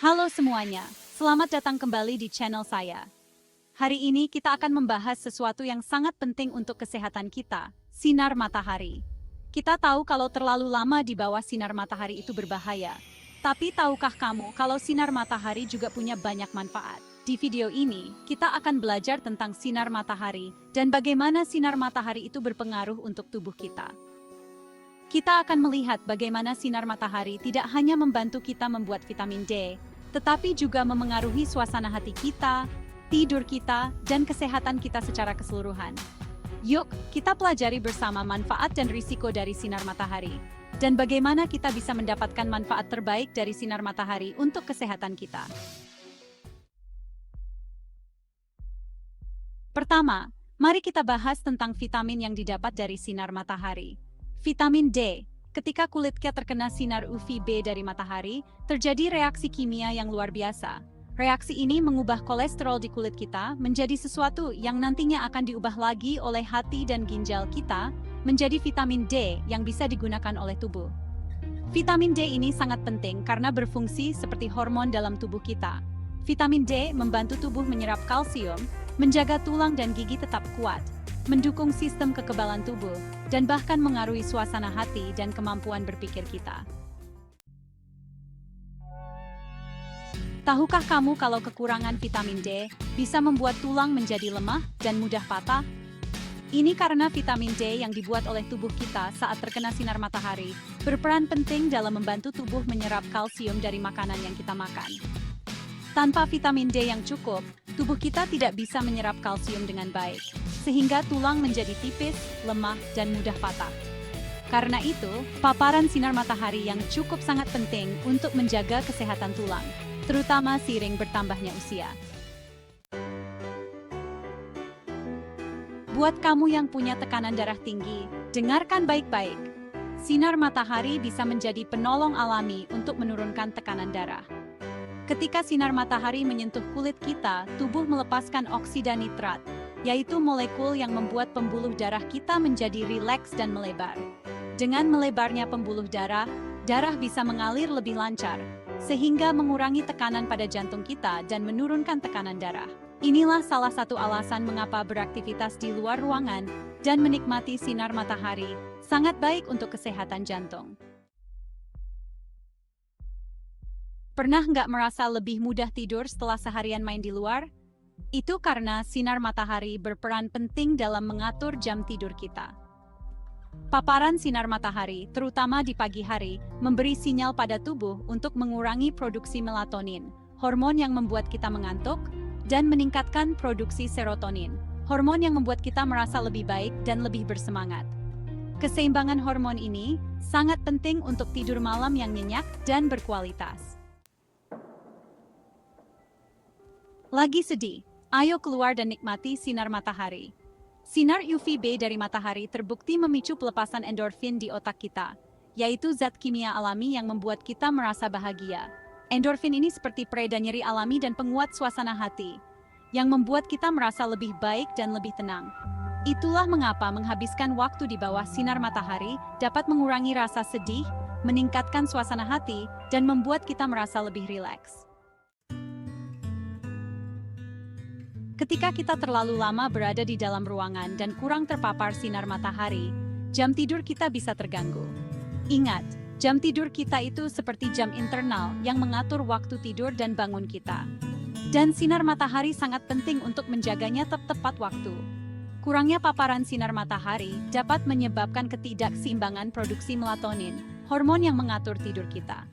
Halo semuanya, selamat datang kembali di channel saya. Hari ini kita akan membahas sesuatu yang sangat penting untuk kesehatan kita, sinar matahari. Kita tahu kalau terlalu lama di bawah sinar matahari itu berbahaya. Tapi tahukah kamu kalau sinar matahari juga punya banyak manfaat? Di video ini, kita akan belajar tentang sinar matahari dan bagaimana sinar matahari itu berpengaruh untuk tubuh kita. Kita akan melihat bagaimana sinar matahari tidak hanya membantu kita membuat vitamin D, tetapi juga memengaruhi suasana hati kita, tidur kita, dan kesehatan kita secara keseluruhan. Yuk, kita pelajari bersama manfaat dan risiko dari sinar matahari, dan bagaimana kita bisa mendapatkan manfaat terbaik dari sinar matahari untuk kesehatan kita. Pertama, mari kita bahas tentang vitamin yang didapat dari sinar matahari. Vitamin D. Ketika kulit kita terkena sinar UVB dari matahari, terjadi reaksi kimia yang luar biasa. Reaksi ini mengubah kolesterol di kulit kita menjadi sesuatu yang nantinya akan diubah lagi oleh hati dan ginjal kita menjadi vitamin D yang bisa digunakan oleh tubuh. Vitamin D ini sangat penting karena berfungsi seperti hormon dalam tubuh kita. Vitamin D membantu tubuh menyerap kalsium, menjaga tulang dan gigi tetap kuat, mendukung sistem kekebalan tubuh, dan bahkan mengaruhi suasana hati dan kemampuan berpikir kita. Tahukah kamu kalau kekurangan vitamin D bisa membuat tulang menjadi lemah dan mudah patah? Ini karena vitamin D yang dibuat oleh tubuh kita saat terkena sinar matahari berperan penting dalam membantu tubuh menyerap kalsium dari makanan yang kita makan. Tanpa vitamin D yang cukup, tubuh kita tidak bisa menyerap kalsium dengan baik, sehingga tulang menjadi tipis, lemah, dan mudah patah. Karena itu, paparan sinar matahari yang cukup sangat penting untuk menjaga kesehatan tulang, terutama seiring bertambahnya usia. Buat kamu yang punya tekanan darah tinggi, dengarkan baik-baik. Sinar matahari bisa menjadi penolong alami untuk menurunkan tekanan darah. Ketika sinar matahari menyentuh kulit kita, tubuh melepaskan oksida nitrat, yaitu molekul yang membuat pembuluh darah kita menjadi rileks dan melebar. Dengan melebarnya pembuluh darah, darah bisa mengalir lebih lancar, sehingga mengurangi tekanan pada jantung kita dan menurunkan tekanan darah. Inilah salah satu alasan mengapa beraktivitas di luar ruangan dan menikmati sinar matahari sangat baik untuk kesehatan jantung. Pernah nggak merasa lebih mudah tidur setelah seharian main di luar? Itu karena sinar matahari berperan penting dalam mengatur jam tidur kita. Paparan sinar matahari, terutama di pagi hari, memberi sinyal pada tubuh untuk mengurangi produksi melatonin, hormon yang membuat kita mengantuk, dan meningkatkan produksi serotonin, hormon yang membuat kita merasa lebih baik dan lebih bersemangat. Keseimbangan hormon ini sangat penting untuk tidur malam yang nyenyak dan berkualitas. Lagi sedih? Ayo keluar dan nikmati sinar matahari. Sinar UVB dari matahari terbukti memicu pelepasan endorfin di otak kita, yaitu zat kimia alami yang membuat kita merasa bahagia. Endorfin ini seperti pereda nyeri alami dan penguat suasana hati, yang membuat kita merasa lebih baik dan lebih tenang. Itulah mengapa menghabiskan waktu di bawah sinar matahari dapat mengurangi rasa sedih, meningkatkan suasana hati, dan membuat kita merasa lebih rileks. Ketika kita terlalu lama berada di dalam ruangan dan kurang terpapar sinar matahari, jam tidur kita bisa terganggu. Ingat, jam tidur kita itu seperti jam internal yang mengatur waktu tidur dan bangun kita. Dan sinar matahari sangat penting untuk menjaganya tepat waktu. Kurangnya paparan sinar matahari dapat menyebabkan ketidakseimbangan produksi melatonin, hormon yang mengatur tidur kita.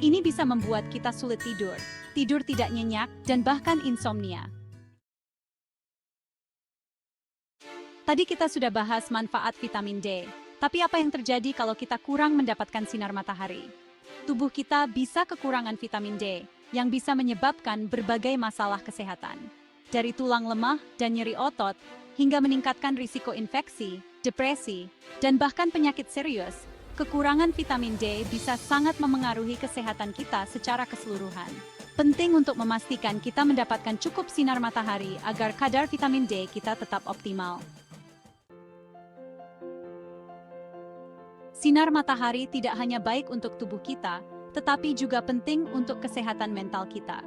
Ini bisa membuat kita sulit tidur, tidur tidak nyenyak, dan bahkan insomnia. Tadi kita sudah bahas manfaat vitamin D, tapi apa yang terjadi kalau kita kurang mendapatkan sinar matahari? Tubuh kita bisa kekurangan vitamin D, yang bisa menyebabkan berbagai masalah kesehatan. Dari tulang lemah dan nyeri otot, hingga meningkatkan risiko infeksi, depresi, dan bahkan penyakit serius, kekurangan vitamin D bisa sangat memengaruhi kesehatan kita secara keseluruhan. Penting untuk memastikan kita mendapatkan cukup sinar matahari agar kadar vitamin D kita tetap optimal. Sinar matahari tidak hanya baik untuk tubuh kita, tetapi juga penting untuk kesehatan mental kita.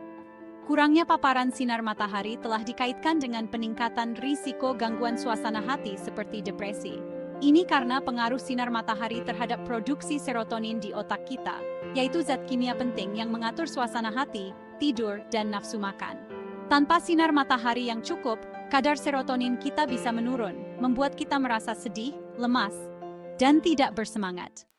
Kurangnya paparan sinar matahari telah dikaitkan dengan peningkatan risiko gangguan suasana hati seperti depresi. Ini karena pengaruh sinar matahari terhadap produksi serotonin di otak kita, yaitu zat kimia penting yang mengatur suasana hati, tidur, dan nafsu makan. Tanpa sinar matahari yang cukup, kadar serotonin kita bisa menurun, membuat kita merasa sedih, lemas, dan tidak bersemangat.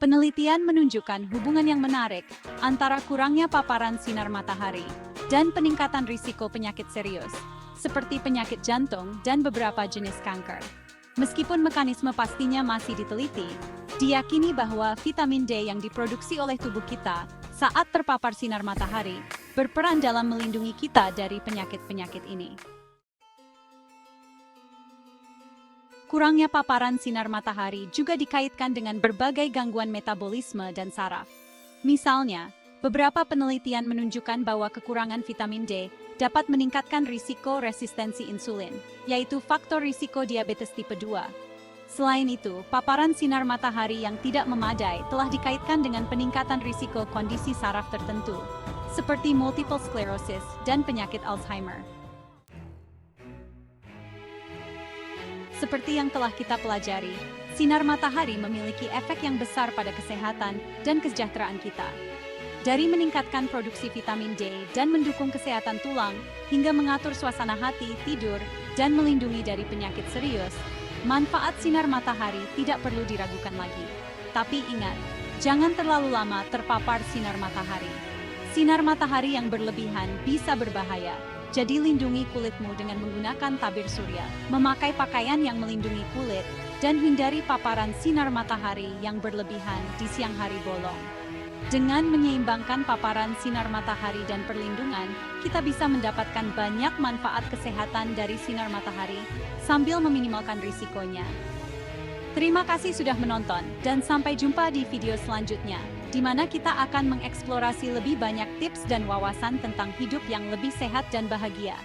Penelitian menunjukkan hubungan yang menarik antara kurangnya paparan sinar matahari dan peningkatan risiko penyakit serius, seperti penyakit jantung dan beberapa jenis kanker. Meskipun mekanisme pastinya masih diteliti, diyakini bahwa vitamin D yang diproduksi oleh tubuh kita saat terpapar sinar matahari berperan dalam melindungi kita dari penyakit-penyakit ini. Kurangnya paparan sinar matahari juga dikaitkan dengan berbagai gangguan metabolisme dan saraf. Misalnya, beberapa penelitian menunjukkan bahwa kekurangan vitamin D dapat meningkatkan risiko resistensi insulin, yaitu faktor risiko diabetes tipe 2. Selain itu, paparan sinar matahari yang tidak memadai telah dikaitkan dengan peningkatan risiko kondisi saraf tertentu, seperti multiple sclerosis dan penyakit Alzheimer. Seperti yang telah kita pelajari, sinar matahari memiliki efek yang besar pada kesehatan dan kesejahteraan kita. Dari meningkatkan produksi vitamin D dan mendukung kesehatan tulang, hingga mengatur suasana hati, tidur, dan melindungi dari penyakit serius, manfaat sinar matahari tidak perlu diragukan lagi. Tapi ingat, jangan terlalu lama terpapar sinar matahari. Sinar matahari yang berlebihan bisa berbahaya. Jadi lindungi kulitmu dengan menggunakan tabir surya, memakai pakaian yang melindungi kulit, dan hindari paparan sinar matahari yang berlebihan di siang hari bolong. Dengan menyeimbangkan paparan sinar matahari dan perlindungan, kita bisa mendapatkan banyak manfaat kesehatan dari sinar matahari sambil meminimalkan risikonya. Terima kasih sudah menonton, dan sampai jumpa di video selanjutnya, di mana kita akan mengeksplorasi lebih banyak tips dan wawasan tentang hidup yang lebih sehat dan bahagia.